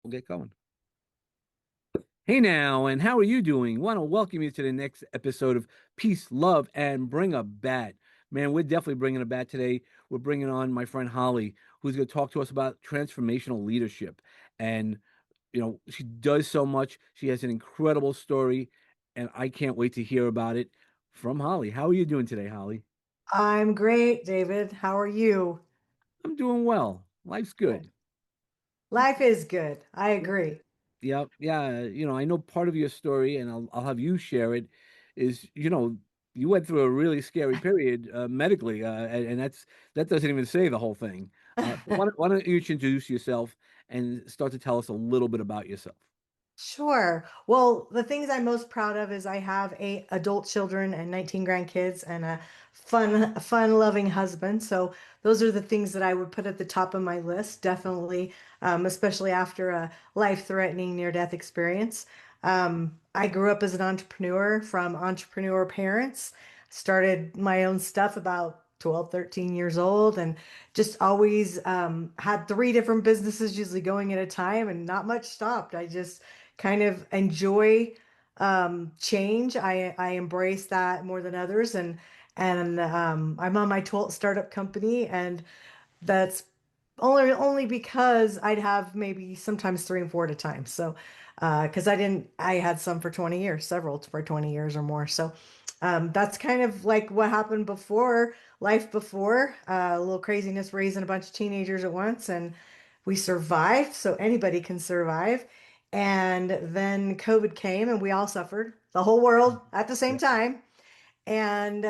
We'll get going. Hey now, and how are you doing? Want to welcome you to the next episode of Peace, Love, and Bring a Bat. Man, we're definitely bringing a bat today. We're bringing on my friend Holly, who's going to talk to us about transformational leadership. And, she does so much. She has an incredible story, and I can't wait to hear about it from Holly. How are you doing today, Holly? I'm great, David. How are you? I'm doing well. Life's Good. good. Life is good. I agree. Yeah, yeah. I know part of your story, and I'll have you share it. Is you went through a really scary period medically, and that doesn't even say the whole thing. Why don't you introduce yourself and start to tell us a little bit about yourself? Sure. Well, the things I'm most proud of is I have 8 adult children and 19 grandkids and a fun-loving husband. So those are the things that I would put at the top of my list, definitely, especially after a life-threatening near-death experience. I grew up as an entrepreneur from entrepreneur parents, started my own stuff about 12, 13 years old, and just always had 3 different businesses usually going at a time and not much stopped. I just kind of enjoy change. I embrace that more than others, and I'm on my 12th startup company, and that's only because I'd have maybe sometimes 3 and 4 at a time. So, because I had some for 20 years, several for 20 years or more. So, that's kind of like what happened before, life before, a little craziness, raising a bunch of teenagers at once, and we survived. So anybody can survive. And then COVID came, and we all suffered, the whole world at the same Yeah. time. And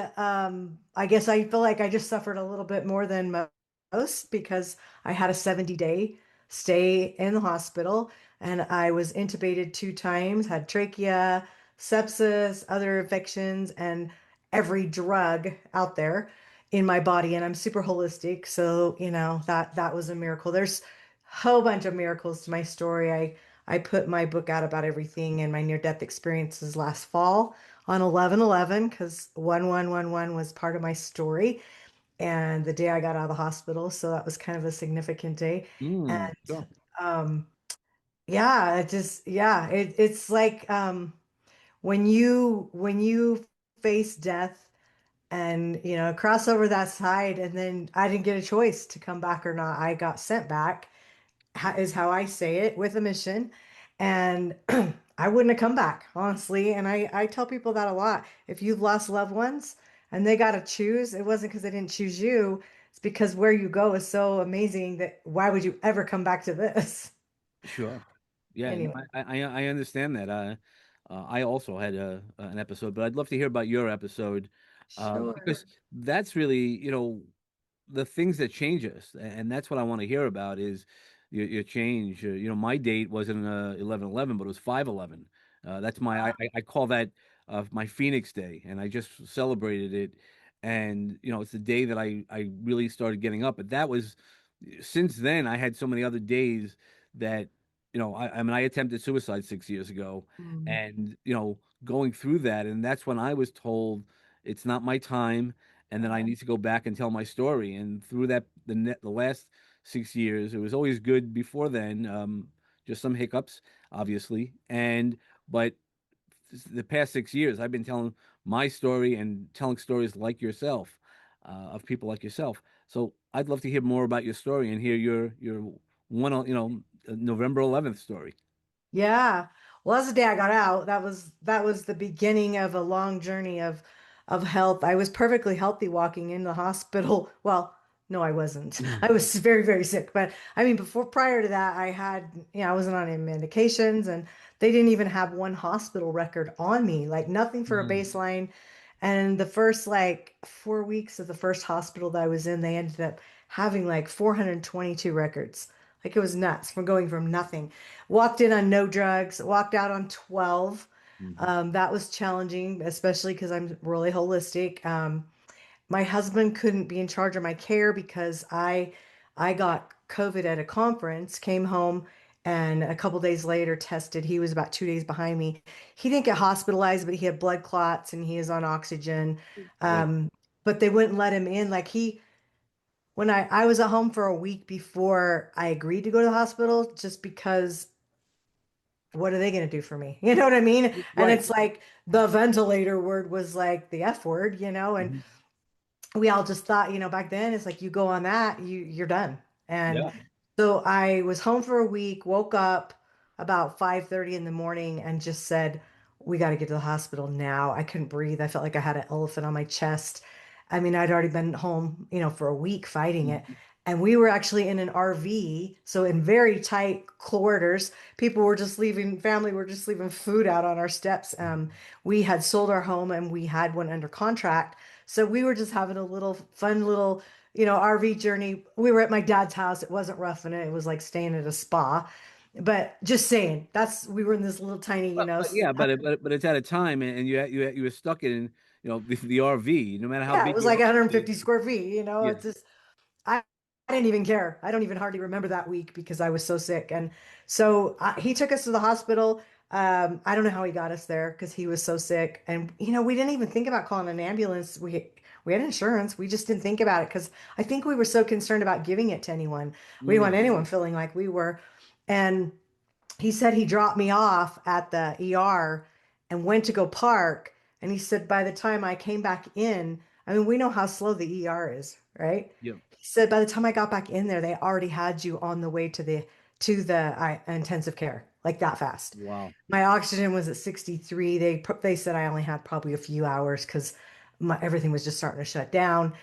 I guess I feel like I just suffered a little bit more than most because I had a 70-day stay in the hospital and I was intubated 2 times, had trachea, sepsis, other infections, and every drug out there in my body. And I'm super holistic. So, that was a miracle. There's a whole bunch of miracles to my story. I put my book out about everything and my near-death experiences last fall on 11/11 because 1111 was part of my story and the day I got out of the hospital. So that was kind of a significant day. And Sure. um, yeah, it's like when you face death and cross over that side, and then I didn't get a choice to come back or not. I got sent back is how I say it, with a mission. And I wouldn't have come back, honestly. And I tell people that a lot. If you've lost loved ones and they got to choose, it wasn't because they didn't choose you. It's because where you go is so amazing that why would you ever come back to this? Sure. Yeah, no, Anyway, I understand that. I also had an episode, but I'd love to hear about your episode, sure. because that's really, the things that change us, and that's what I want to hear about is your change. My date wasn't 11/11, but it was 5/11. That's I call that my Phoenix Day, and I just celebrated it. And it's the day that I really started getting up. But that was since then I had so many other days that I mean I attempted suicide 6 years ago, Mm, and going through that, and that's when I was told it's not my time and then I need to go back and tell my story. And through that, the last 6 years, it was always good before then. Just some hiccups, obviously, and but the past 6 years, I've been telling my story and telling stories like yourself, of people like yourself. So I'd love to hear more about your story and hear your one, November 11th story. yeah. Well, that's the day I got out. That was the beginning of a long journey of health. I was perfectly healthy walking in the hospital. Well, no, I wasn't. I was very, very sick. But I mean, before prior to that, I wasn't on any medications and they didn't even have one hospital record on me, like nothing for a Mm, baseline. And the first like 4 weeks of the first hospital that I was in, they ended up having like 422 records. Like it was nuts from going from nothing. Walked in on no drugs, walked out on 12. mhm. That was challenging, especially because I'm really holistic. My husband couldn't be in charge of my care because I got COVID at a conference, came home, and a couple days later tested. He was about 2 days behind me. He didn't get hospitalized, but he had blood clots and he is on oxygen. Boy. Um, but they wouldn't let him in. Like when I was at home for a week before I agreed to go to the hospital, just because what are they going to do for me? You know what I mean? And Right. it's like the ventilator word was like the F word, and Mhm. we all just thought, back then it's like you go on that, you're done. And Yeah. so I was home for a week, woke up about 5:30 in the morning and just said, we got to get to the hospital now. I couldn't breathe. I felt like I had an elephant on my chest. I mean, I'd already been home, for a week fighting it. Mhm. And we were actually in an RV, so in very tight quarters. People were just leaving, family were just leaving food out on our steps. We had sold our home and we had one under contract. So we were just having a little fun little, RV journey. We were at my dad's house. It wasn't roughing it. It was like staying at a spa. But just saying, we were in this little tiny, But yeah, but it's at a time, and you were stuck in the RV. No matter how yeah, it big was your like house 150 is. square feet, Yeah. it's just I, I didn't even care. I don't even hardly remember that week because I was so sick. And so he took us to the hospital. I don't know how he got us there because he was so sick. And we didn't even think about calling an ambulance. We had insurance. We just didn't think about it because I think we were so concerned about giving it to anyone. We didn't want Mm. anyone feeling like we were. And he said he dropped me off at the ER and went to go park. And he said, by the time I came back in, I mean, we know how slow the ER is, right? Yeah. He said, by the time I got back in there, they already had you on the way to the intensive care, like that fast. Wow. My oxygen was at 63. They said I only had probably a few hours because my everything was just starting to shut down.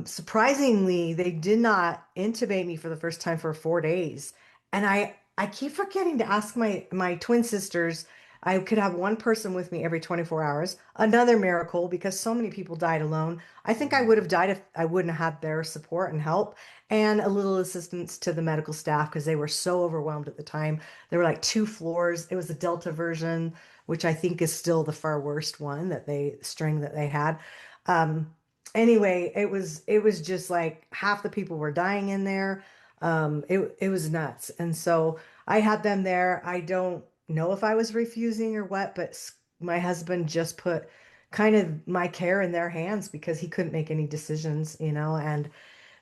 Surprisingly, they did not intubate me for the first time for 4 days. And I keep forgetting to ask my twin sisters. I could have one person with me every 24 hours. Another miracle because so many people died alone. I think I Mm. would have died if I wouldn't have had their support and help and a little assistance to the medical staff because they were so overwhelmed at the time. There were like two floors. It was the Delta version, which I think is still the far worst one that they had. Um, anyway, it was just like half the people were dying in there. It was nuts. And so I had them there. I don't know if I was refusing or what, but my husband just put kind of my care in their hands because he couldn't make any decisions, and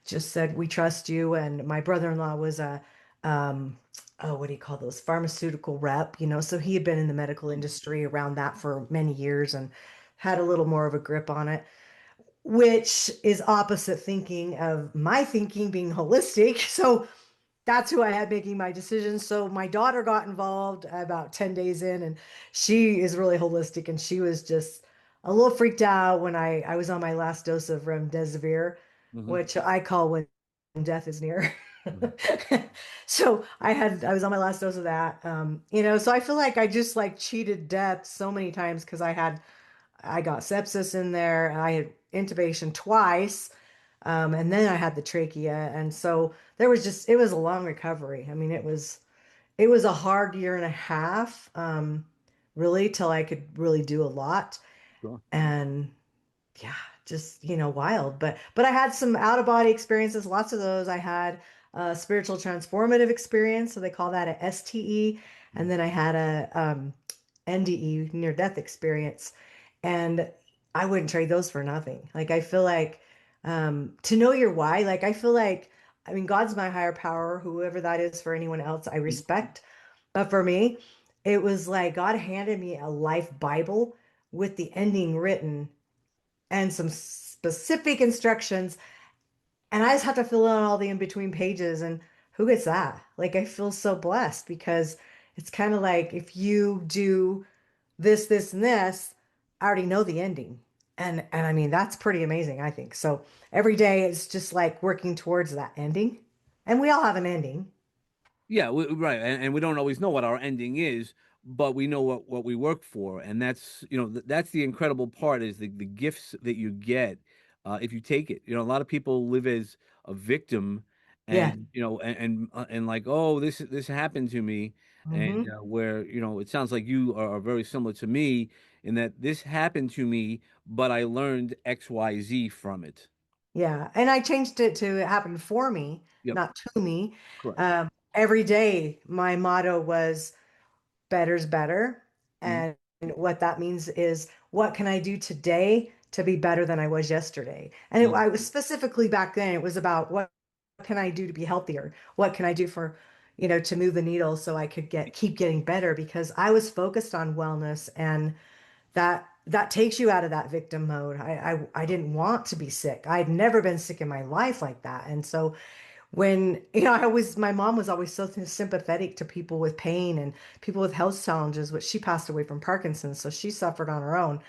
just said, we trust you. And my brother-in-law was um, oh, what do you call those? Pharmaceutical rep, so he had been in the medical industry around that for many years and had a little more of a grip on it, which is opposite thinking of my thinking being holistic. So that's who I had making my decisions. So my daughter got involved about 10 days in, and she is really holistic. And she was just a little freaked out when I was on my last dose of remdesivir, Hmm. which I call when death is near. Hmm. So I was on my last dose of that. So I feel like I just like cheated death so many times because I got sepsis in there. I had intubation twice. And then I had the trachea. And so it was a long recovery. I mean, it was a hard year and a half, really, till I could really do a lot. Sure. And yeah, just wild. But I had some out of body experiences, lots of those. I had a spiritual transformative experience, so they call that a STE, and Mhm. then I had a NDE, near death experience, and I wouldn't trade those for nothing. Like I feel like to know your why, like I feel like I mean God's my higher power, whoever that is for anyone else, I respect. But for me, it was like God handed me a life Bible with the ending written and some specific instructions. And I just have to fill in all the in between pages. And who gets that? Like, I feel so blessed because it's kind of like if you do this, this, and this, I already know the ending. And I mean, that's pretty amazing, I think. So every day is just like working towards that ending. And we all have an ending. Yeah, right. And we don't always know what our ending is, but we know what we work for. And that's, that's the incredible part is the gifts that you get if you take it. A lot of people live as a victim Yeah. and, and like, oh, this happened to me. And Hmm. where, it sounds like you are very similar to me in that this happened to me, but I learned XYZ from it. Yeah. And I changed it to it happened for me, Yep, not to me. correct. Every day, my motto was better's better. Mhm. And what that means is, what can I do today to be better than I was yesterday? And Mhm. I was specifically back then, it was about what can I do to be healthier? What can I do for, to move the needle so I could keep getting better because I was focused on wellness, and that takes you out of that victim mode. I didn't want to be sick. I'd never been sick in my life like that. And so when, my mom was always so sympathetic to people with pain and people with health challenges, which she passed away from Parkinson's, so she suffered on her own.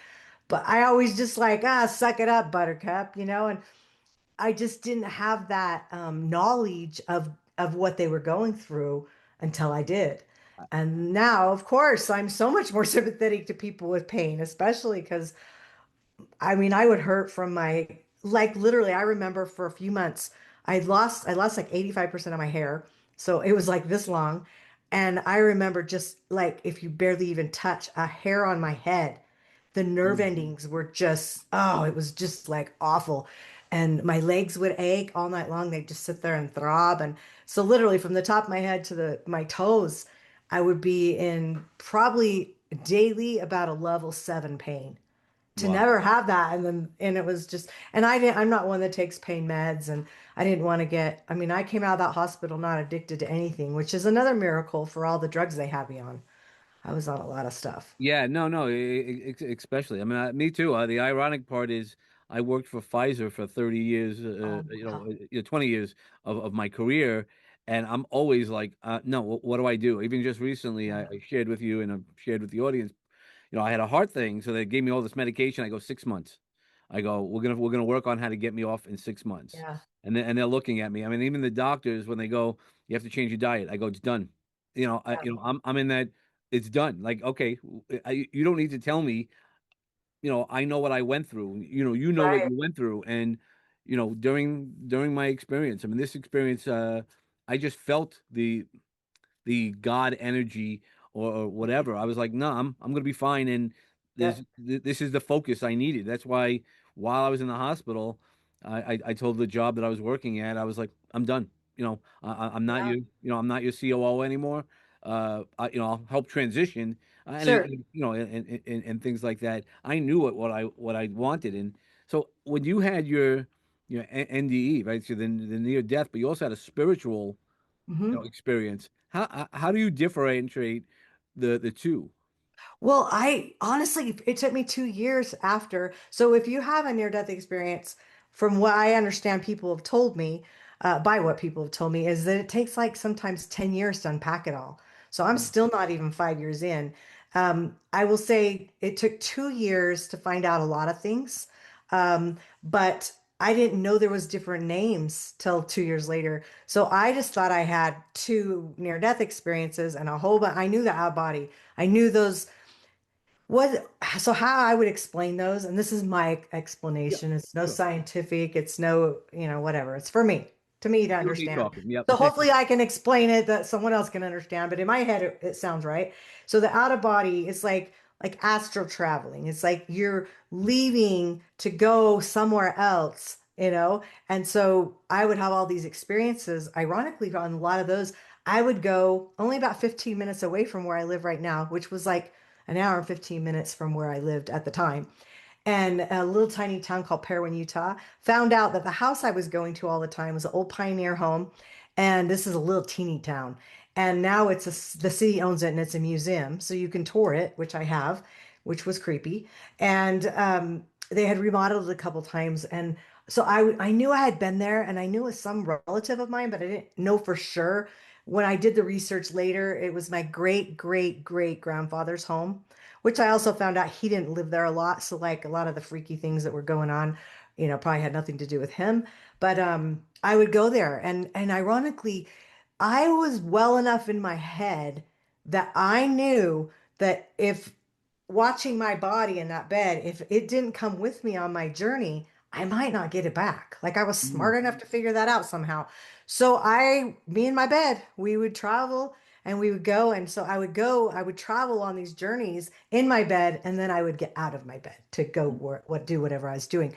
But I always just like, suck it up, buttercup, and I just didn't have that knowledge of what they were going through until I did. And now, of course, I'm so much more sympathetic to people with pain, especially because I mean, I would hurt from like literally, I remember for a few months, I lost like 85% of my hair. So it was like this long. And I remember just like if you barely even touch a hair on my head, the nerve Mm. endings were just, oh, it was just like awful. And my legs would ache all night long. They'd just sit there and throb. And so literally from the top of my head to my toes, I would be in probably daily about a level 7 pain to Wow. never have that. And it was just, and I'm not one that takes pain meds, and I didn't want to I mean, I came out of that hospital not addicted to anything, which is another miracle for all the drugs they have me on. I was on a lot of stuff. Yeah, no, no, especially. I mean, me too. The ironic part is I worked for Pfizer for 30 years, Oh, wow. 20 years of my career. And I'm always like, no, what do I do? Even just recently, Yeah. I shared with you and I've shared with the audience, I had a heart thing. So they gave me all this medication. I go 6 months. I go, we're gonna work on how to get me off in 6 months. Yeah. And they're looking at me. I mean, even the doctors, when they go, you have to change your diet. I go, it's done. Yeah. I'm in that it's done. Like, okay, you don't need to tell me, I know what I went through. You know what Right. you went through. And, during my experience, I mean, this experience, I just felt the God energy or whatever. I was like, no, I'm gonna be fine. And Yeah. this is the focus I needed. That's why while I was in the hospital, I told the job that I was working at, I was like, I'm done. I'm not Yeah. I'm not your COO anymore. I'll help transition Sure. and things like that. I knew what I wanted. And so when you had your NDE, right? So the near death, but you also had a spiritual Mhm. experience. How do you differentiate the two? Well, I honestly, it took me 2 years after. So if you have a near-death experience, from what I understand, people have told me, by what people have told me, is that it takes like sometimes 10 years to unpack it all. So I'm Mm. still not even 5 years in. I will say it took 2 years to find out a lot of things. But I didn't know there was different names till 2 years later. So I just thought I had two near-death experiences and a whole bunch. I knew the out of body. I knew those what, so how I would explain those, and this is my Yeah, explanation. It's no sure. scientific, it's no, whatever. It's for to me to You and me understand. talking. Yep. So hopefully I can explain it that someone else can understand, but in my head it sounds right. So the out of body is like astral traveling. It's like you're leaving to go somewhere else, And so I would have all these experiences. Ironically, on a lot of those, I would go only about 15 minutes away from where I live right now, which was like an hour and 15 minutes from where I lived at the time. And a little tiny town called Parowan, Utah. Found out that the house I was going to all the time was an old pioneer home. And this is a little teeny town. And now the city owns it and it's a museum. So you can tour it, which I have, which was creepy. And they had remodeled it a couple times. And so I knew I had been there and I knew it was some relative of mine, but I didn't know for sure. When I did the research later, it was my great great great grandfather's home, which I also found out he didn't live there a lot. So like a lot of the freaky things that were going on, probably had nothing to do with him. But I would go there, and ironically, I was well enough in my head that I knew that if watching my body in that bed, if it didn't come with me on my journey, I might not get it back. Like I was Mm. smart enough to figure that out somehow. So me and my bed, we would travel and we would go. And so I would travel on these journeys in my bed, and then I would get out of my bed to go do whatever I was doing.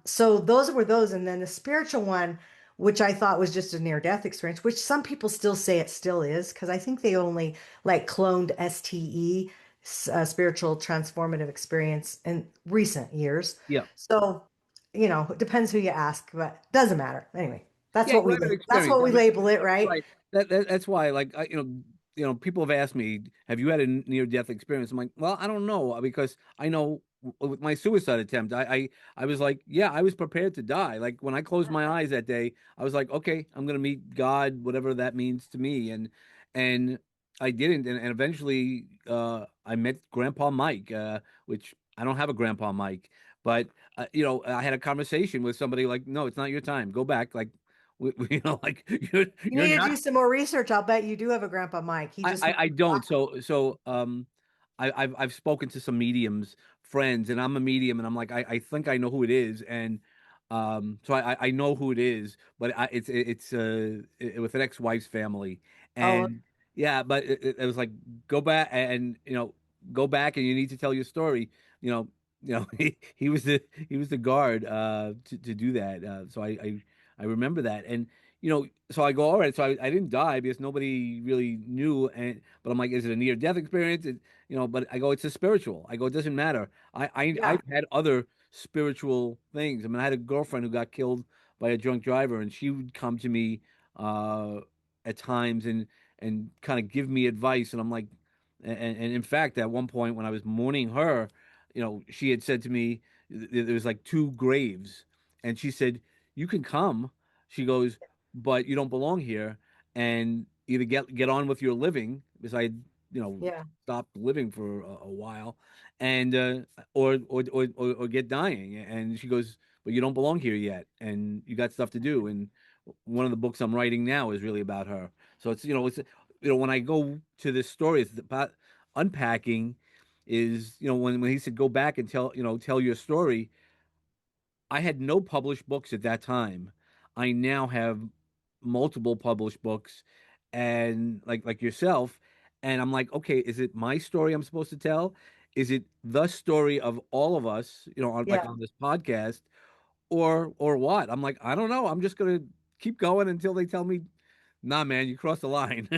So those were those. And then the spiritual one, which I thought was just a near-death experience, which some people still say it still is, because I think they only like cloned STE, spiritual transformative experience, in recent years. Yeah. So, it depends who you ask, but doesn't matter. Anyway, Yeah, you had an that's experience. what I we mean, label it, right? right. That's why, like, people have asked me, "Have you had a near death experience?" I'm like, "Well, I don't know because I know with my suicide attempt, I was like, yeah, I was prepared to die. Like when I closed my eyes that day, I was like, okay, I'm gonna meet God, whatever that means to me, and I didn't, and eventually, I met Grandpa Mike, which I don't have a Grandpa Mike, but I had a conversation with somebody like, no, it's not your time. Go back, like. Like You you're need to not do some more research. I'll bet you do have a grandpa Mike. He just might I be don't. black. I've spoken to some mediums friends, and I'm a medium, and I'm like I think I know who it is, and so I know who it is, but with an ex-wife's family, Oh, and yeah, but it was like go back and go back, and you need to tell your story. You know, he was the guard to do that. So I remember that, and so I go, all right. So I didn't die because nobody really knew. But I'm like, is it a near death experience? But I go, it's a spiritual. I go, it doesn't matter. yeah, I've had other spiritual things. I mean, I had a girlfriend who got killed by a drunk driver, and she would come to me uh, at times and kind of give me advice. And I'm like, and in fact, at one point when I was mourning her, she had said to me, there was like two graves, and she said, "You can come." She goes, but you don't belong here, and either get on with your living because I yeah, stopped living for a while, and or get dying. And she goes, but you don't belong here yet, and you got stuff to do. And one of the books I'm writing now is really about her. So it's when I go to this story, it's about unpacking. Is when he said go back and tell your story. I had no published books at that time. I now have multiple published books, and like yourself, and I'm like, okay, is it my story I'm supposed to tell? Is it the story of all of us, like yeah. on this podcast, or what? I'm like, I don't know. I'm just gonna keep going until they tell me, nah, man, you crossed the line.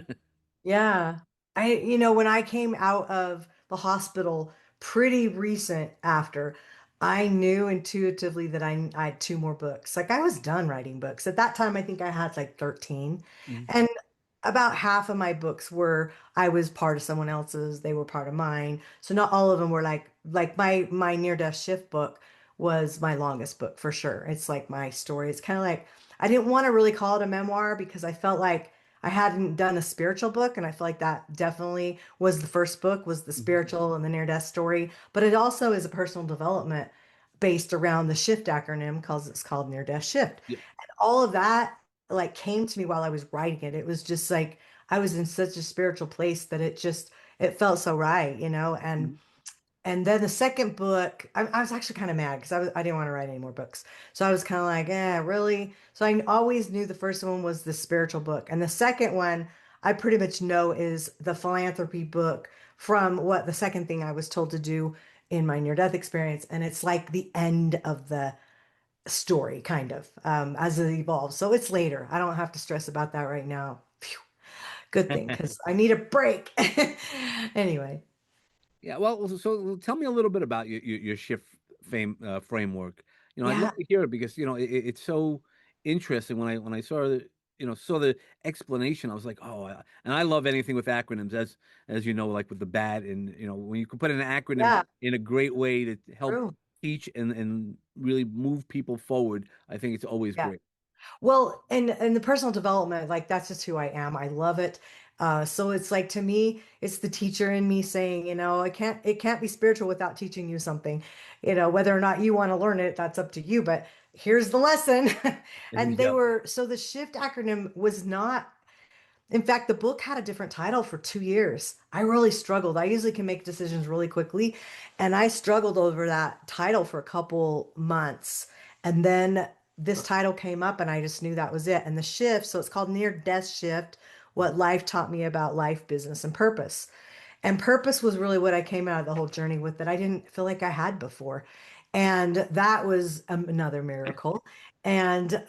Yeah. When I came out of the hospital pretty recent after, I knew intuitively that I had two more books. Like I was done writing books. At that time, I think I had like 13. Mhm. And about half of my books were I was part of someone else's, they were part of mine. So not all of them were like my near-death shift book was my longest book for sure. It's like my story. It's kind of like I didn't want to really call it a memoir because I felt like I hadn't done a spiritual book, and I feel like that definitely was the first book, was the Mhm. spiritual and the near-death story. But it also is a personal development based around the SHIFT acronym, because it's called near-death shift. Yeah. And all of that like came to me while I was writing it. It was just like I was in such a spiritual place that it felt so right, Mhm. and then the second book, I was actually kind of mad because I didn't want to write any more books. So I was kind of like, really? So I always knew the first one was the spiritual book. And the second one, I pretty much know is the philanthropy book from what the second thing I was told to do in my near-death experience. And it's like the end of the story, kind of, as it evolves. So it's later. I don't have to stress about that right now. Phew, good thing, because I need a break. Anyway, Yeah, well, so tell me a little bit about your shift framework. I'd love yeah, to hear it because it's so interesting when I saw the explanation. I was like, oh, and I love anything with acronyms, as you know, like with the BAT, and when you can put an acronym yeah, in a great way to help true. teach and really move people forward. I think it's always Yeah. great. Well, and the personal development, like that's just who I am. I love it. So it's like to me, it's the teacher in me saying, it can't be spiritual without teaching you something. Whether or not you want to learn it, that's up to you. But here's the lesson. And Yep. so the SHIFT acronym was not, in fact, the book had a different title for 2 years. I really struggled. I usually can make decisions really quickly, and I struggled over that title for a couple months. And then this title came up, and I just knew that was it. And the shift, so it's called Near Death Shift, What Life Taught Me About Life, Business, and Purpose. And purpose was really what I came out of the whole journey with that I didn't feel like I had before. And that was another miracle. And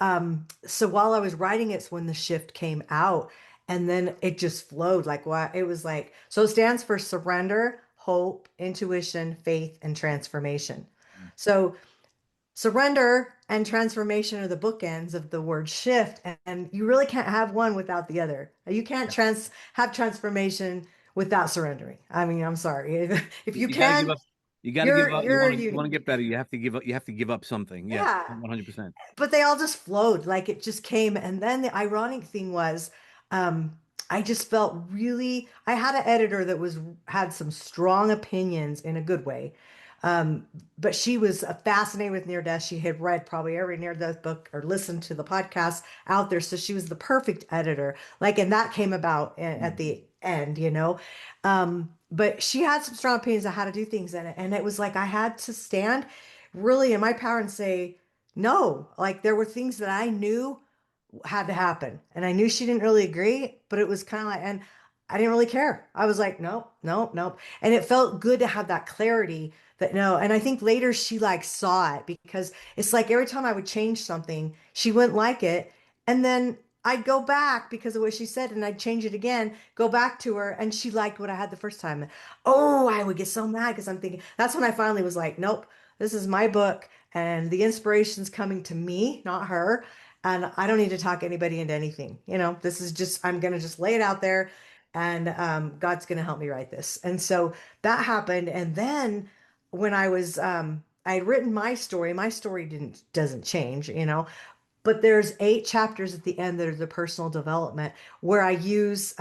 so while I was writing, it's when the shift came out. And then it just flowed like what it was like. So it stands for surrender, hope, intuition, faith, and transformation. So surrender and transformation are the bookends of the word shift, and you really can't have one without the other. You can't Yeah. have transformation without surrendering. I mean, I'm sorry. If you You got to give can, up. You got to give up. you're You want to you. get better. You have to give up. You have to give up something. Yeah, Yeah. 100%. But they all just flowed, like it just came. And then the ironic thing was, um, I just felt really, I had an editor that was had some strong opinions in a good way. Um, but she was fascinated with near death. She had read probably every near death book or listened to the podcast out there. So she was the perfect editor. Like, and that came about at the end, you know. But she had some strong opinions on how to do things in it. And it was like I had to stand really in my power and say, no, like there were things that I knew had to happen. And I knew she didn't really agree, but it was kind of like, and I didn't really care. I was like, nope, nope, nope. And it felt good to have that clarity that no. And I think later she like saw it because it's like every time I would change something, she wouldn't like it. And then I'd go back because of what she said and I'd change it again, go back to her, and she liked what I had the first time. Oh, I would get so mad because I'm thinking that's when I finally was like, nope, this is my book and the inspiration's coming to me, not her. And I don't need to talk anybody into anything. You know, this is just, I'm going to just lay it out there and God's going to help me write this. And so that happened. And then when I had written my story doesn't change, you know, but there's 8 chapters at the end that are the personal development where I use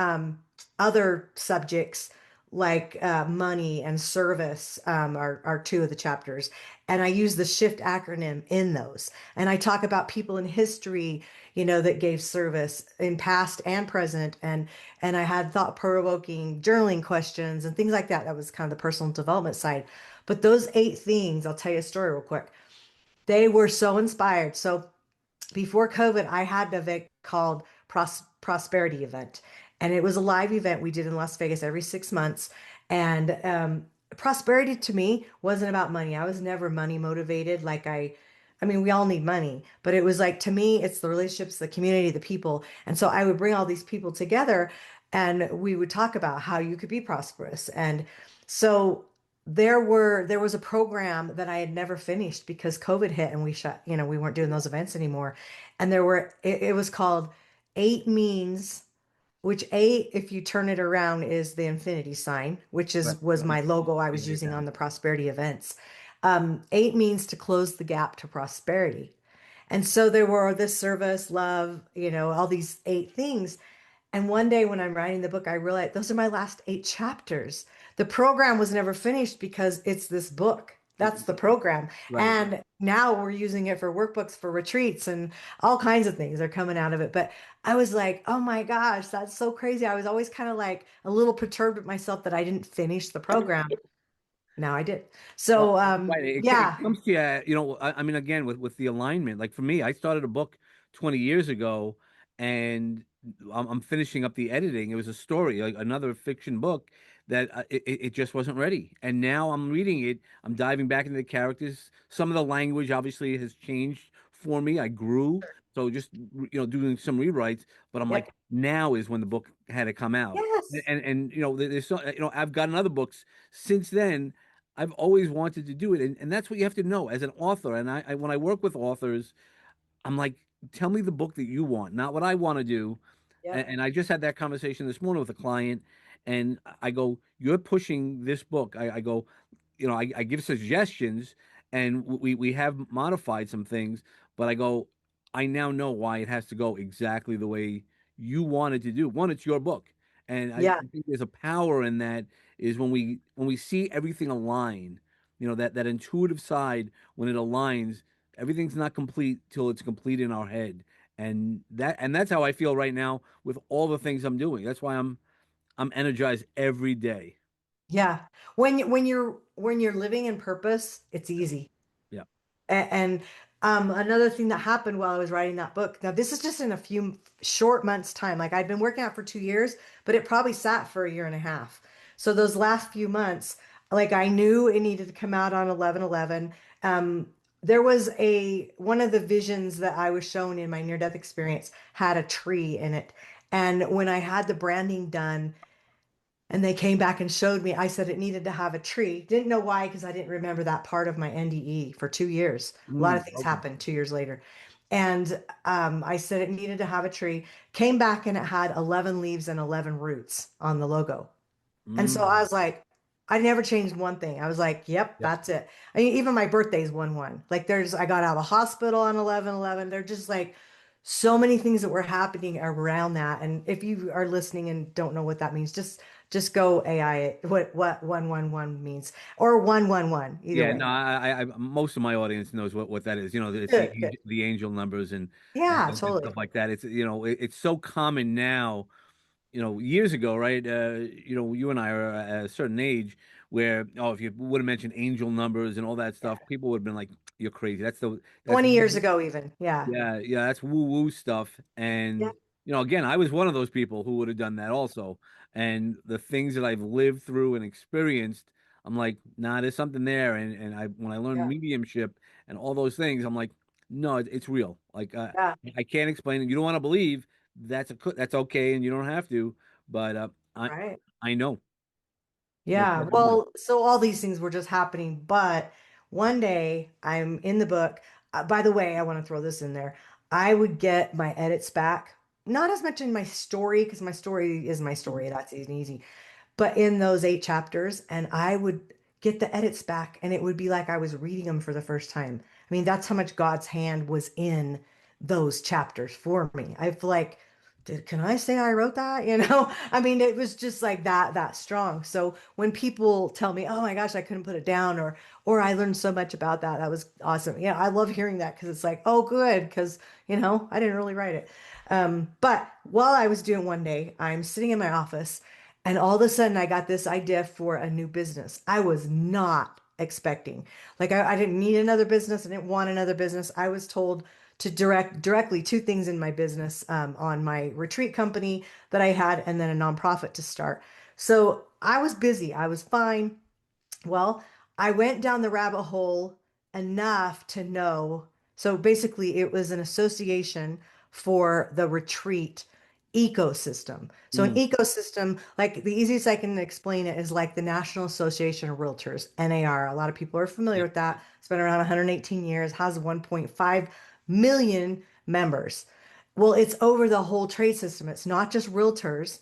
other subjects like money and service are 2 of the chapters. And I use the SHIFT acronym in those. And I talk about people in history, you know, that gave service in past and present. And I had thought-provoking journaling questions and things like that. That was kind of the personal development side. But those 8 things, I'll tell you a story real quick. They were so inspired. So before COVID, I had an event called Prosperity Event, and it was a live event we did in Las Vegas every 6 months. And prosperity to me wasn't about money. I was never money motivated. I mean, we all need money, but it was like to me, it's the relationships, the community, the people. And so I would bring all these people together, and we would talk about how you could be prosperous. And so there was a program that I had never finished because COVID hit and we shut, you know, we weren't doing those events anymore. And it was called 8 Means, which eight, if you turn it around, is the infinity sign, which Right. was Right. my logo I Yeah, was right using on down. the prosperity events. 8 means to close the gap to prosperity. And so there were this service, love, you know, all these 8 things. And one day when I'm writing the book, I realized those are my last 8 chapters. The program was never finished because it's this book. That's the program. Right. And now we're using it for workbooks for retreats and all kinds of things are coming out of it. But I was like, oh my gosh, that's so crazy. I was always kind of like a little perturbed at myself that I didn't finish the program. Now I did. Well, So right. It yeah, comes to you, I mean, again, with the alignment, like for me, I started a book 20 years ago and I'm finishing up the editing. It was a story, like another fiction book that it just wasn't ready. And now I'm reading it. I'm diving back into the characters. Some of the language obviously has changed for me. I grew. So just, doing some rewrites, but I'm like, yep, now is when the book had to come out. yes, And there's so, I've gotten other books since then. I've always wanted to do it, and that's what you have to know as an author. And when I work with authors, I'm like, tell me the book that you want, not what I want to do. And, yep, and I just had that conversation this morning with a client, and I go, "You're pushing this book." I go, I give suggestions, and we have modified some things, but I go, I now know why it has to go exactly the way you wanted to do. One, it's your book, and I yeah, think there's a power in that is when we see everything align, that intuitive side when it aligns, everything's not complete till it's complete in our head. And that's how I feel right now with all the things I'm doing. That's why I'm energized every day. yeah. When you're living in purpose, it's easy. Yeah. And another thing that happened while I was writing that book, now this is just in a few short months' time. Like I'd been working out for 2 years, but it probably sat for a year and a half. So those last few months, like I knew it needed to come out on 11/11. There was one of the visions that I was shown in my near-death experience had a tree in it. And when I had the branding done, And they came back and showed me. I said it needed to have a tree. Didn't know why because I didn't remember that part of my NDE for 2 years. A lot of things Okay. happened 2 years later. And I said it needed to have a tree. Came back and it had 11 leaves and 11 roots on the logo. And so I Mm. was like, I never changed one thing. I was like, yep, Yep. that's it. I mean, even my birthday's 1/1. Like I got out of the hospital on 11/11. They're just like so many things that were happening around that. And if you are listening and don't know what that means, just go AI it, what 1/11 means or 1/11, either Yeah, no, way. most of my audience knows what that is. You know, it's Good, good. the angel numbers Yeah, and stuff totally. like that. It's so common now. Years ago, right? You and I are at a certain age where, oh, if you would have mentioned angel numbers and all that Yeah. stuff, people would have been like, "You're crazy." That's 20 years ago, even. Yeah. yeah, yeah, that's woo woo stuff. Yeah. And again, I was one of those people who would have done that also. And the things that I've lived through and experienced, I'm like, nah, there's something there. And I when I learned Yeah. mediumship and all those things, I'm like, no, it's real. Like Yeah. I can't explain it. You don't want to believe that's okay, and you don't have to. But Right. I know. Most Yeah, definitely. well, so all these things were just happening, but one day I'm in the book. By the way, I want to throw this in there. I would get my edits back, not as much in my story, because my story is my story. That's easy, easy but in those 8 chapters, and I would get the edits back, and it would be like I was reading them for the first time. I mean, that's how much God's hand was in those chapters for me. I feel like, can I say I wrote that? I mean, it was just like that strong. So when people tell me, "Oh my gosh, I couldn't put it down," or I learned so much about that, that was awesome. Yeah, I love hearing that because it's like, oh, good, because I didn't really write it. But while I was doing one day, I'm sitting in my office. And all of a sudden, I got this idea for a new business. I was not expecting. Like, I didn't need another business. I didn't want another business. I was told to directly two things in my business on my retreat company that I had, and then a nonprofit to start. So I was busy. I was fine. Well, I went down the rabbit hole enough to know. So basically, it was an association for the retreat ecosystem. So, an Mm, ecosystem, like the easiest I can explain it is like the National Association of Realtors, NAR. A lot of people are familiar yeah. with that. It's been around 118 years, has 1.5 million members. Well, it's over the whole trade system. It's not just realtors.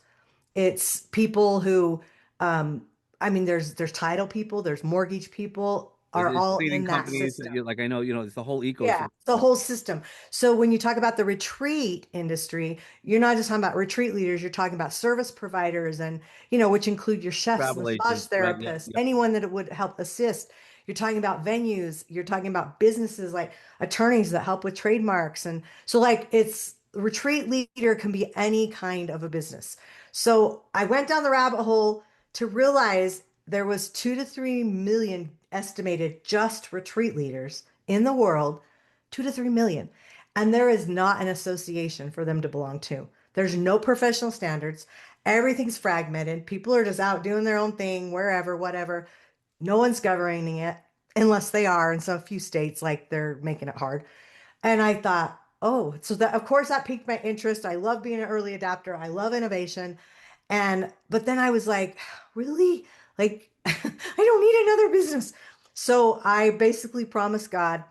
It's people who, um, I mean, there's title people, there's mortgage people, are It's all cleaning in that companies. system. Like I know, it's the whole Yeah, ecosystem. the whole system. So when you talk about the retreat industry, you're not just talking about retreat leaders, you're talking about service providers and, which include your chefs, Travel massage agents, right? Yeah, therapists, yep. anyone that would help assist. You're talking about venues, you're talking about businesses like attorneys that help with trademarks. And so like it's retreat leader can be any kind of a business. So I went down the rabbit hole to realize there was 2 to 3 million estimated just retreat leaders in the world, 2 to 3 million. And there is not an association for them to belong to. There's no professional standards. Everything's fragmented. People are just out doing their own thing, wherever, whatever. No one's governing it unless they are in some few states, like they're making it hard. And I thought, oh, so that of course that piqued my interest. I love being an early adapter. I love innovation. But then I was like, really? Like, I don't need another business. So I basically promised God,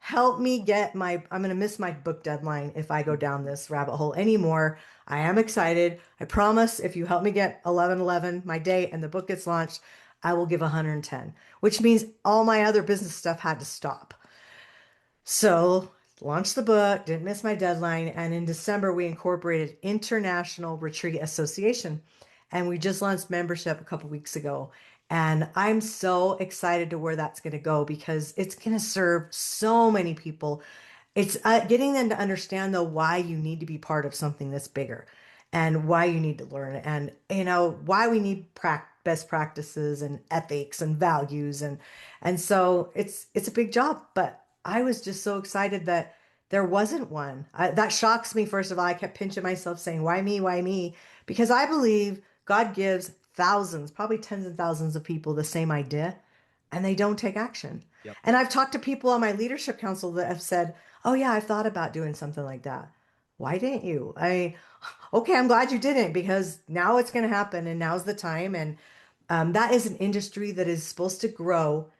help me get I'm going to miss my book deadline if I go down this rabbit hole anymore. I am excited. I promise if you help me get 11/11, my date, and the book gets launched, I will give 110, which means all my other business stuff had to stop. So, launched the book, didn't miss my deadline, and in December we incorporated International Retreat Association, and we just launched membership a couple weeks ago. And I'm so excited to where that's going to go because it's going to serve so many people. It's getting them to understand though why you need to be part of something that's bigger and why you need to learn and why we need best practices and ethics and values and so it's a big job, but I was just so excited that there wasn't one. That shocks me. First of all, I kept pinching myself saying, why me? Why me? Because I believe God gives thousands, probably tens of thousands of people the same idea and they don't take action. Yep. And I've talked to people on my leadership council that have said, oh, yeah, I've thought about doing something like that. why didn't you? Okay, I'm glad you didn't because now it's going to happen and now's the time. And that is an industry that is supposed to grow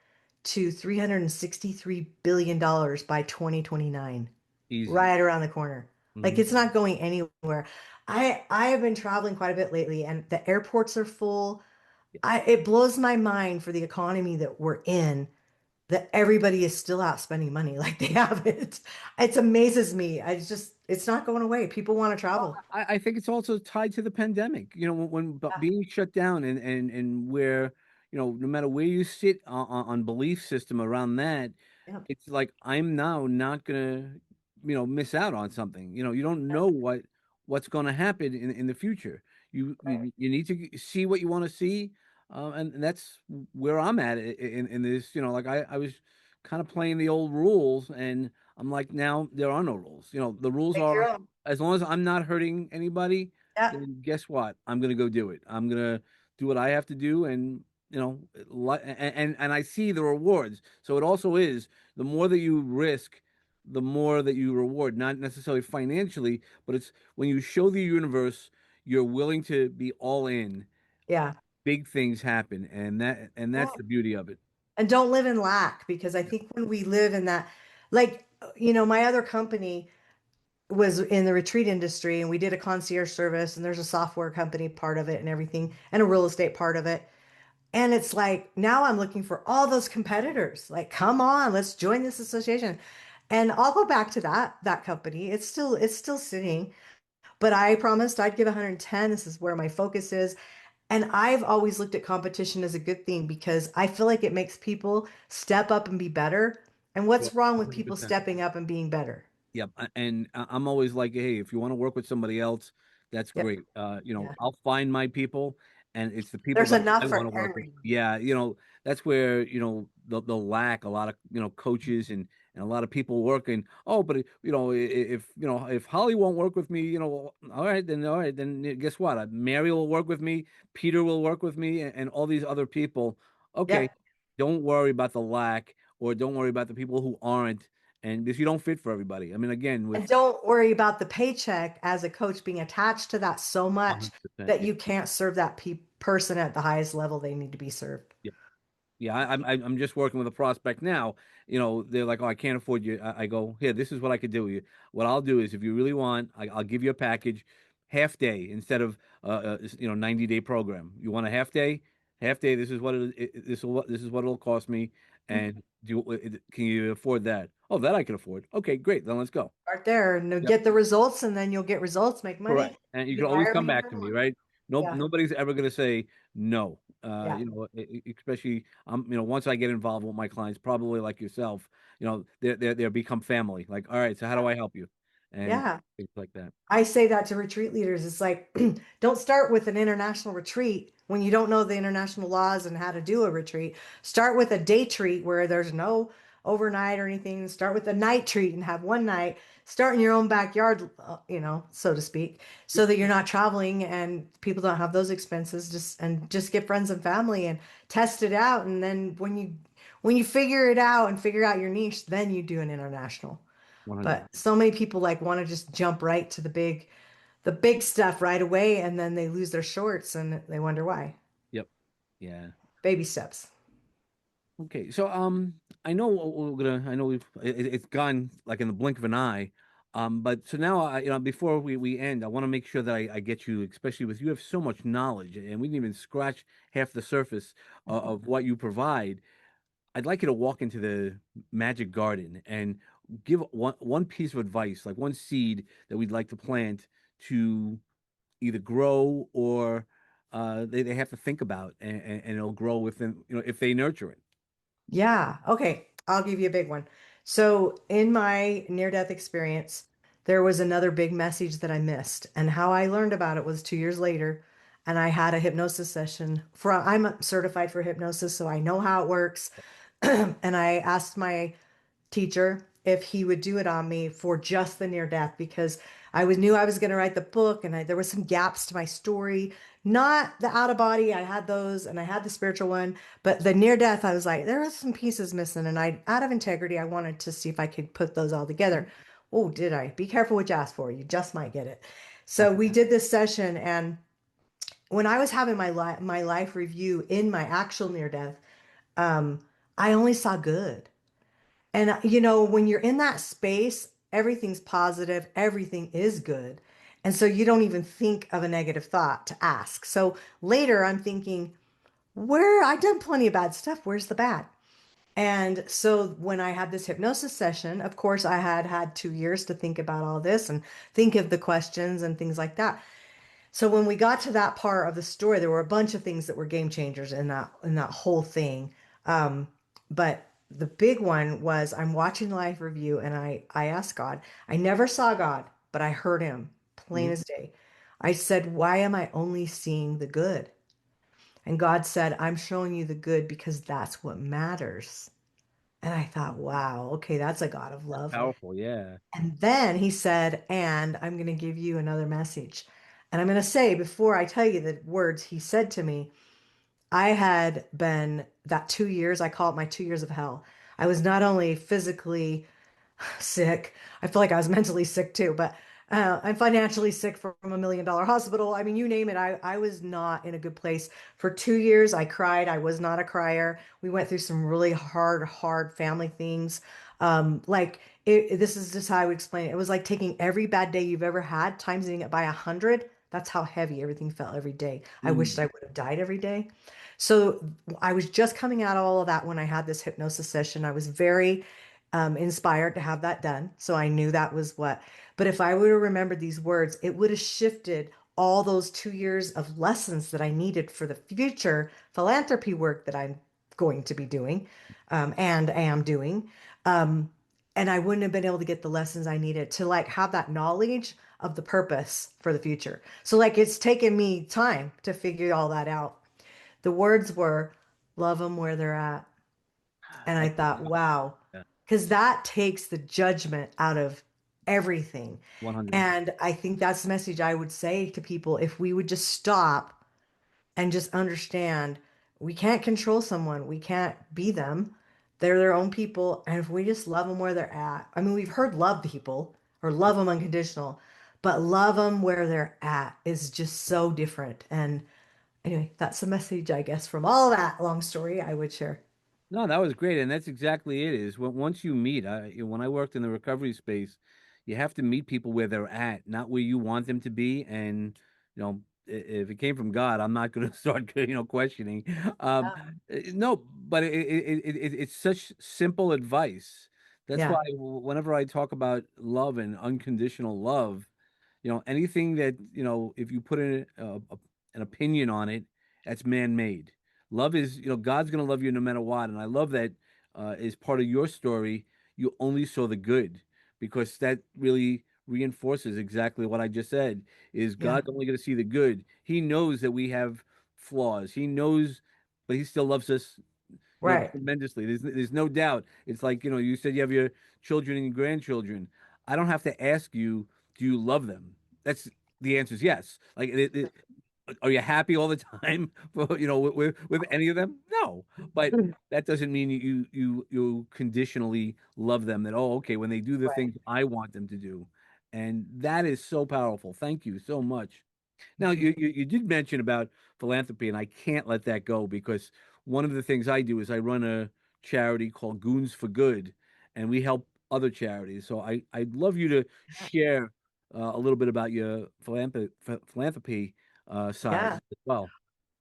to $363 billion by 2029, Easy. right around the corner. Like Hmm. it's not going anywhere. I have been traveling quite a bit lately and the airports are full. It blows my mind for the economy that we're in that everybody is still out spending money like they have it. It amazes me. It's not going away. People want to Well, travel. I think it's also tied to the pandemic. You know, Yeah. being shut down and where, no matter where you sit on belief system around that, Yep. it's like I'm now not gonna, miss out on something. You don't Yep. know what's gonna happen in the future. Right. You need to see what you want to see, and that's where I'm at in this. Like I was kind of playing the old rules, and I'm like now there are no rules. The rules Make your are own. as long as I'm not hurting anybody, Yeah. then guess what? I'm gonna go do it. I'm gonna do what I have to do, and and I see the rewards. So it also is the more that you risk, the more that you reward. Not necessarily financially, but it's when you show the universe you're willing to be all in. Yeah. Big things happen, and that's Well, the beauty of it. and don't live in lack because I Yeah. think when we live in that, like, my other company was in the retreat industry and we did a concierge service and there's a software company part of it and everything and a real estate part of it. And it's like now I'm looking for all those competitors. Like, come on, let's join this association. And I'll go back to that company. It's still sitting, but I promised I'd give 110. This is where my focus is. And I've always looked at competition as a good thing because I feel like it makes people step up and be better. And Yeah, what's wrong with people 100%. stepping up and being better? Yep. And I'm always like, hey, if you want to work with somebody else, that's Yep. great. Yeah. I'll find my people, and it's the people There's that I enough want for to work with. everyone. Yeah, that's where, the lack a lot of, coaches and a lot of people working. Oh, but if Holly won't work with me, all right, then guess what? Mary will work with me, Peter will work with me, and all these other people. Okay, Yep. don't worry about the lack, or don't worry about the people who aren't, and if you don't fit for everybody. I mean, again, And with don't worry about the paycheck as a coach being attached to that so much 100%, that you can't serve that person at the highest level they need to be served. yeah. Yeah, I'm just working with a prospect now. They're like, "Oh, I can't afford you." I go, "Here, this is what I could do. What I'll do is, if you really want, I'll give you a package, half day instead of 90-day program. You want a half day? Half day. This is what this is what it'll cost me. And can you afford that? Oh, that I can afford. Okay, great. Then let's go. Start there and Yep. get the results, and then you'll get results, make Correct. money. And you You can can always hire come me back to me, more. right? No, Yeah. nobody's ever going to say no. Yeah. Especially once I get involved with my clients, probably like yourself, they become family. Like, all right, so how do I help you? And Yeah. things like that. I say that to retreat leaders. It's like, don't start with an international retreat when you don't know the international laws and how to do a retreat. Start with a day treat where there's no overnight or anything. Start with a night treat and have one night. Start in your own backyard, so to speak, so Yep. that you're not traveling and people don't have those expenses. Just get friends and family and test it out. And then when you figure it out and figure out your niche, then you do an international. 100. But so many people like want to just jump right to the big stuff right away and then they lose their shorts and they wonder why. Yep. Yeah. Baby steps. Okay, so I know I know it's gone like in the blink of an eye, but so now before we end, I want to make sure that I get you, especially with you have so much knowledge, and we didn't even scratch half the surface of what you provide. I'd like you to walk into the magic garden and give one piece of advice, like one seed that we'd like to plant to either grow or they have to think about, and it'll grow within, if they nurture it. Yeah. Okay. I'll give you a big one. So, in my near-death experience, there was another big message that I missed. And how I learned about it was 2 years later. And I had a hypnosis session I'm certified for hypnosis, so I know how it works. And I asked my teacher if he would do it on me for just the near death because knew I was going to write the book and there was some gaps to my story. Not the out of body, I had those and I had the spiritual one, but the near death, I was like, there are some pieces missing. And out of integrity, I wanted to see if I could put those all together. Oh, did I? Be careful what you ask for. You just might get it. So we did this session, and when I was having my life review in my actual near death, um, I only saw good. And when you're in that space, everything's positive, everything is good. And so you don't even think of a negative thought to ask. So later I'm thinking, where I've done plenty of bad stuff, where's the bad? And so when I had this hypnosis session, of course, I had had 2 years to think about all this and think of the questions and things like that. So when we got to that part of the story, there were a bunch of things that were game changers in that whole thing. Um, but the big one was I'm watching the live review and I asked God. I never saw God, but I heard him plain Mhm. as day. I said, "Why am I only seeing the good?" And God said, "I'm showing you the good because that's what matters." And I thought, wow, okay, that's a God of That's love. powerful. Yeah. And then he said, "And I'm going to give you another message." And I'm going to say, before I tell you the words he said to me, I had been that 2 years, I call it my 2 years of hell. I was not only physically sick. I feel like I was mentally sick too, but I'm financially sick from $1 million hospital. I mean, you name it. I was not in a good place. For 2 years, I cried. I was not a crier. We went through some really hard family things. This is just how I would explain it. It was like taking every bad day you've ever had, timesing it by 100. That's how heavy everything felt every day. I wished I Mm. would have died every day. So I was just coming out of all of that when I had this hypnosis session. I was very inspired to have that done. So I knew that was what. But if I would have remembered these words, it would have shifted all those 2 years of lessons that I needed for the future philanthropy work that I'm going to be doing and am doing. Um, and I wouldn't have been able to get the lessons I needed to like have that knowledge of the purpose for the future. So like it's taken me time to figure all that out. The words were love them where they're at. And I That's thought, wow, yeah, because that takes the judgment out of everything. 100%. And I think that's the message I would say to people if we would just stop and just understand we can't control someone, we can't be them. They're their own people. And if we just love them where they're at, I mean, we've heard love people or love them unconditional, but love them where they're at is just so different. And anyway, that's the message, I guess, from all that long story I would share. No, that was great, and that's exactly it. Is when once you meet, when I worked in the recovery space, you have to meet people where they're at, not where you want them to be. And if it came from God, I'm not going to start, questioning. Um, no, but it's such simple advice. That's why Yeah. whenever I talk about love and unconditional love, anything that, if you put an opinion on it, that's man-made. Love is, God's going to love you no matter what. And I love that as part of your story, you only saw the good because that really reinforces exactly what I just said is Yeah. God's only going to see the good. He knows that we have flaws. He knows, but he still loves us, Right. tremendously. There's no doubt. It's like, you said you have your children and your grandchildren. I don't have to ask you, do you love them? That's the answer is yes. Like, are you happy all the time? With any of them? No, but that doesn't mean you conditionally love them. That, oh, okay, when they do the Right. things I want them to do, and that is so powerful. Thank you so much. Now, Mhm. you did mention about philanthropy, and I can't let that go because one of the things I do is I run a charity called Goons for Good, and we help other charities. So I'd love you to share a little bit about your philanthropy side Yeah. as well.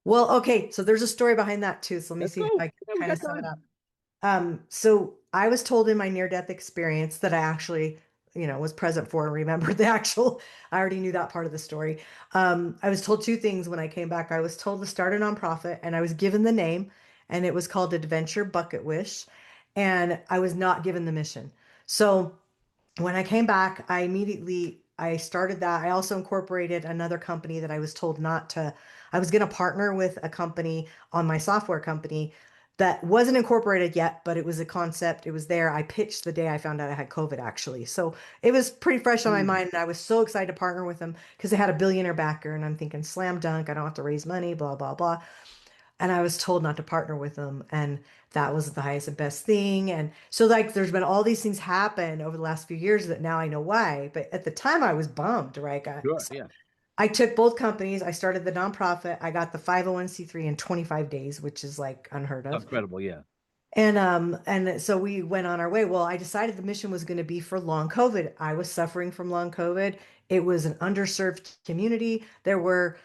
Well, okay. So there's a story behind that too. So let me Let's see if go. I can Yeah, we kind of got sum it time. up. So I was told in my near-death experience that I actually, was present for and remembered the actual, I already knew that part of the story. I was told two things when I came back. I was told to start a nonprofit and I was given the name and it was called Adventure Bucket Wish. And I was not given the mission. So when I came back, I started that. I also incorporated another company that I was told not to. I was going to partner with a company on my software company that wasn't incorporated yet, but it was a concept. It was there. I pitched the day I found out I had COVID, actually. So it was pretty fresh on my Mm. mind. And I was so excited to partner with them because they had a billionaire backer. And I'm thinking, slam dunk. I don't have to raise money, blah, blah, blah. and I was told not to partner with them, and that was the highest and best thing. And so like there's been all these things happen over the last few years that now I know why. But at the time I was bummed, right? Sure. So Yeah. I took both companies. I started the nonprofit. I got the 501(c)(3) in 25 days, which is like unheard of. Incredible. Yeah. And so we went on our way. Well, I decided the mission was going to be for long COVID. I was suffering from long COVID. It was an underserved community. There were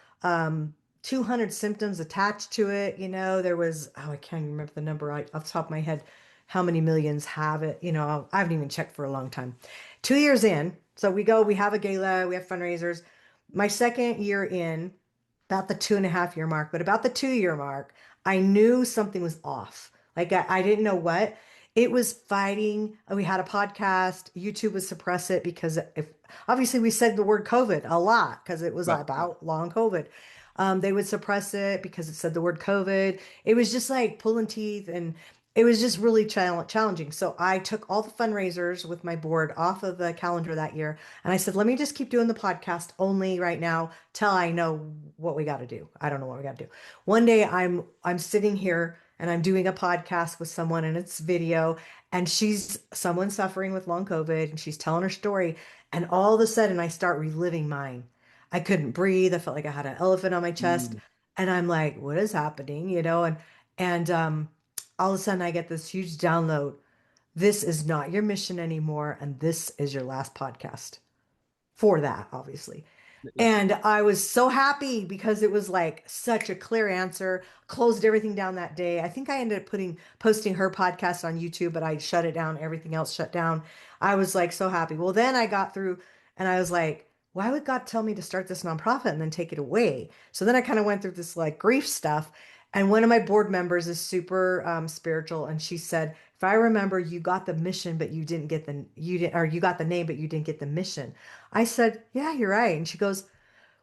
200 symptoms attached to it. There was, oh, I can't even remember the number off the top of my head, how many millions have it. I haven't even checked for a long time. 2 years in, so we have a gala, we have fundraisers. My second year in, about the 2.5 year mark, but about the 2 year mark, I knew something was off. Like I didn't know what. It was fighting. We had a podcast. YouTube would suppress it because if obviously we said the word COVID a lot because it was Right. about long COVID. They would suppress it because it said the word COVID. It was just like pulling teeth, and it was just really challenging. So I took all the fundraisers with my board off of the calendar that year, and I said, let me just keep doing the podcast only right now till I know what we got to do. I don't know what we got to do. One day I'm sitting here and I'm doing a podcast with someone, and it's video, and she's someone suffering with long COVID, and she's telling her story, and all of a sudden I start reliving mine. I couldn't breathe. I felt like I had an elephant on my chest, Mm. and I'm like, what is happening? And all of a sudden I get this huge download. This is not your mission anymore, and this is your last podcast for that, obviously. Yeah. And I was so happy because it was like such a clear answer. Closed everything down that day. I think I ended up posting her podcast on YouTube, but I shut it down. Everything else shut down. I was like so happy. Well, then I got through and I was like, why would God tell me to start this nonprofit and then take it away? So then I kind of went through this like grief stuff. And one of my board members is super spiritual, and she said, "If I remember, you got the mission, but you didn't, or you got the name, but you didn't get the mission." I said, "Yeah, you're right." And she goes,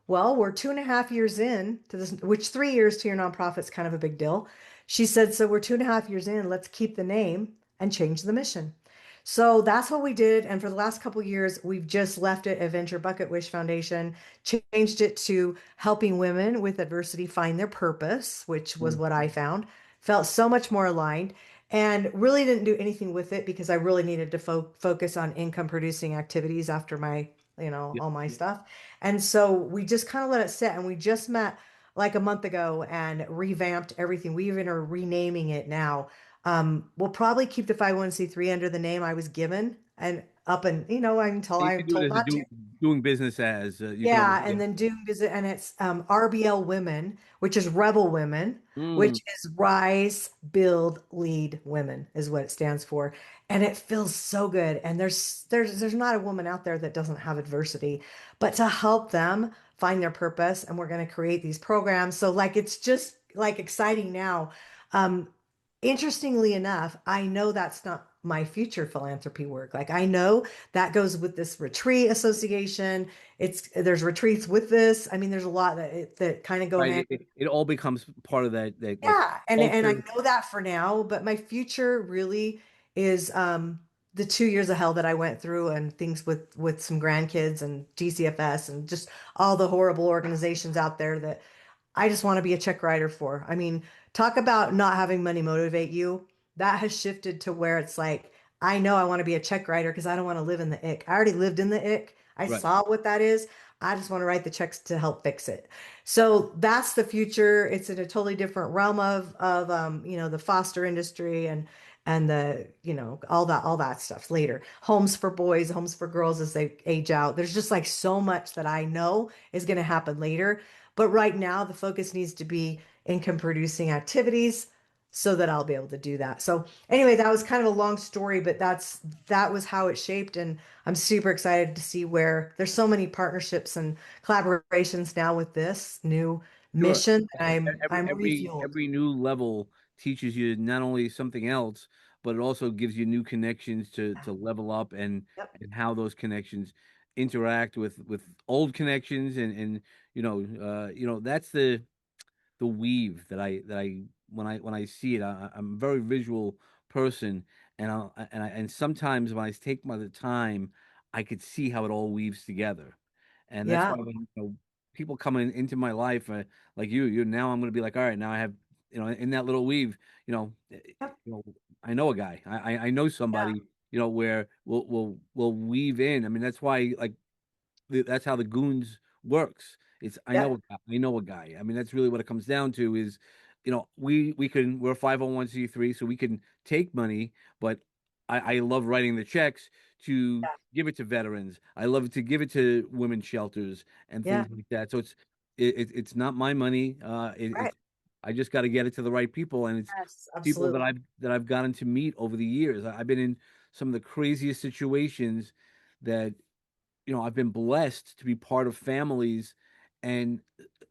well, we're 2.5 years in to this, which 3 years to your nonprofit's kind of a big deal. She said, so we're 2.5 years in, let's keep the name and change the mission. So that's what we did. And for the last couple of years, we've just left it Adventure Bucket Wish Foundation, changed it to helping women with adversity find their purpose, which was Mm. what I found. Felt so much more aligned, and really didn't do anything with it because I really needed to focus on income producing activities after Yeah. all my stuff. And so we just kind of let it sit, and we just met like a month ago and revamped everything. We even are renaming it now. We'll probably keep the 501(c)(3) under the name I was given and up and until You I'm can do it told as a not to. doing business as you can always. Yeah, Yeah. and then doing visit, and it's RBL Women, which is Rebel Women, Mm. which is Rise, Build, Lead Women, is what it stands for. And it feels so good. And there's not a woman out there that doesn't have adversity, but to help them find their purpose, and we're going to create these programs. So like it's just like exciting now. Um, Interestingly enough, I know that's not my future philanthropy work. Like I know that goes with this retreat association. There's retreats with this. I mean, there's a lot that kind of go Right. hand. It all becomes part of that Yeah, and I culture. know that for now, but my future really is the 2 years of hell that I went through, and things with some grandkids and GCFS and just all the horrible organizations out there that I just want to be a check writer for. I mean, talk about not having money motivate you. That has shifted to where it's like, I know I want to be a check writer because I don't want to live in the ick. I already lived in the ick. I Right. saw what that is. I just want to write the checks to help fix it. So that's the future. It's in a totally different realm of the foster industry and the all that stuff later. Homes for boys, homes for girls as they age out. There's just like so much that I know is going to happen later. But right now, the focus needs to be income producing activities so that I'll be able to do that. So anyway, that was kind of a long story, but that was how it shaped. And I'm super excited to see where there's so many partnerships and collaborations now with this new Sure. mission. And E- I'm refueled. every new level teaches you not only something else, but it also gives you new connections to level up Yep. and how those connections interact with old connections and that's the weave that I when I see it, I'm a very visual person, and sometimes when I take the time, I could see how it all weaves together, and that's Yeah. why when people coming into my life like you now I'm going to be like, all right, now I have in that little weave, Yep. I know a guy. I know Yeah. somebody, where we'll weave in. I mean, that's why like that's how the goons works. It's Yep. I know a guy. I mean, that's really what it comes down to is, we're a 501(c)(3), so we can take money, but I love writing the checks to Yeah. give it to veterans. I love to give it to women's shelters and Yeah. things like that. So it's not my money. Right. I just got to get it to the right people, and it's Yes, people absolutely. that I've gotten to meet over the years. I've been in some of the craziest situations that I've been blessed to be part of families and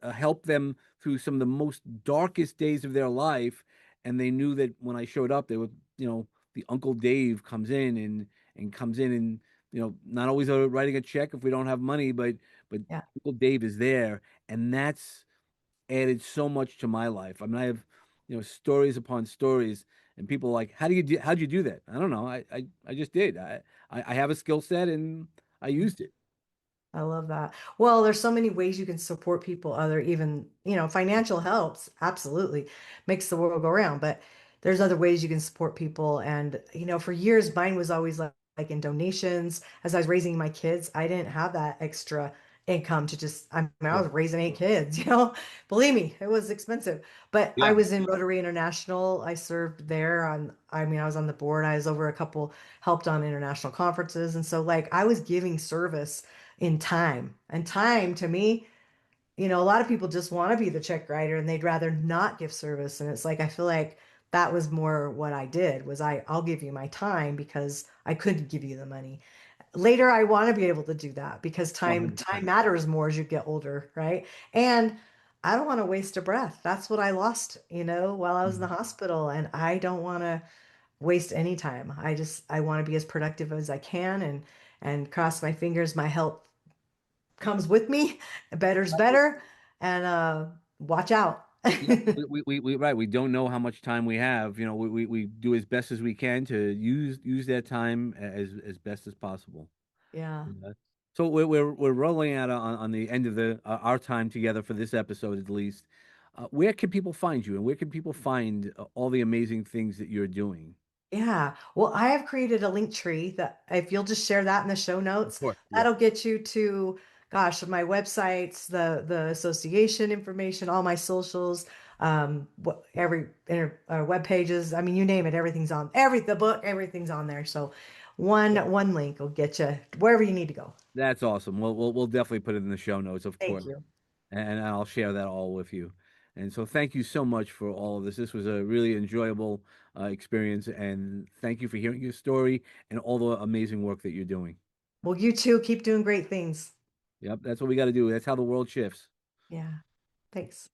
help them through some of the most darkest days of their life. And they knew that when I showed up, they would, the Uncle Dave comes in and comes in and, not always writing a check if we don't have money, but Yeah. Uncle Dave is there. And that's added so much to my life. I mean, I have, stories upon stories, and people are like, how'd you do that? I don't know. I just did. I have a skill set and I used it. I love that. Well, there's so many ways you can support people, other even, financial helps, absolutely makes the world go round, but there's other ways you can support people. And, for years, mine was always like in donations. As I was raising my kids, I didn't have that extra income to I mean, I Yeah. was raising 8 kids, believe me, it was expensive. But I Yeah. was in Rotary International. I served there I mean, I was on the board. I was over a couple, helped on international conferences. And so like I was giving service in time. And time to me, a lot of people just want to be the check writer and they'd rather not give service. And it's like I feel like that was more what I did was I'll give you my time because I couldn't give you the money. Later I want to be able to do that because time 100%. matters more as you get older, right? And I don't want to waste a breath. That's what I lost, while I was in the Mhm. hospital and I don't want to waste any time. I want to be as productive as I can and cross my fingers my health comes with me. Better's better. And watch out. Yeah, right. We don't know how much time we have. We do as best as we can to use that time as best as possible. Yeah. Yeah. So we're rolling out on the end of the our time together for this episode at least. Where can people find you, and where can people find all the amazing things that you're doing? Yeah. Well, I have created a link tree that if you'll just share that in the show Of notes, course. Yeah. that'll get you to, gosh, my websites, the association information, all my socials, what every web pages. I mean, you name it, everything's on the book, everything's on there. So one link will get you wherever you need to go. That's awesome. We'll definitely put it in the show notes, of Thank course, you. and I'll share that all with you. And so, thank you so much for all of this. This was a really enjoyable experience, and thank you for hearing your story and all the amazing work that you're doing. Well, you too, keep doing great things. Yep, that's what we got to do. That's how the world shifts. Yeah. Thanks.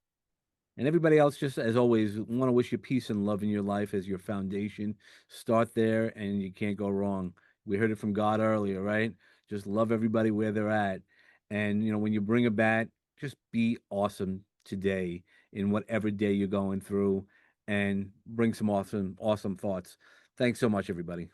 And everybody else, just as always, want to wish you peace and love in your life as your foundation. Start there, and you can't go wrong. We heard it from God earlier, right? Just love everybody where they're at. And, when you bring a bat, just be awesome today in whatever day you're going through and bring some awesome, awesome thoughts. Thanks so much, everybody.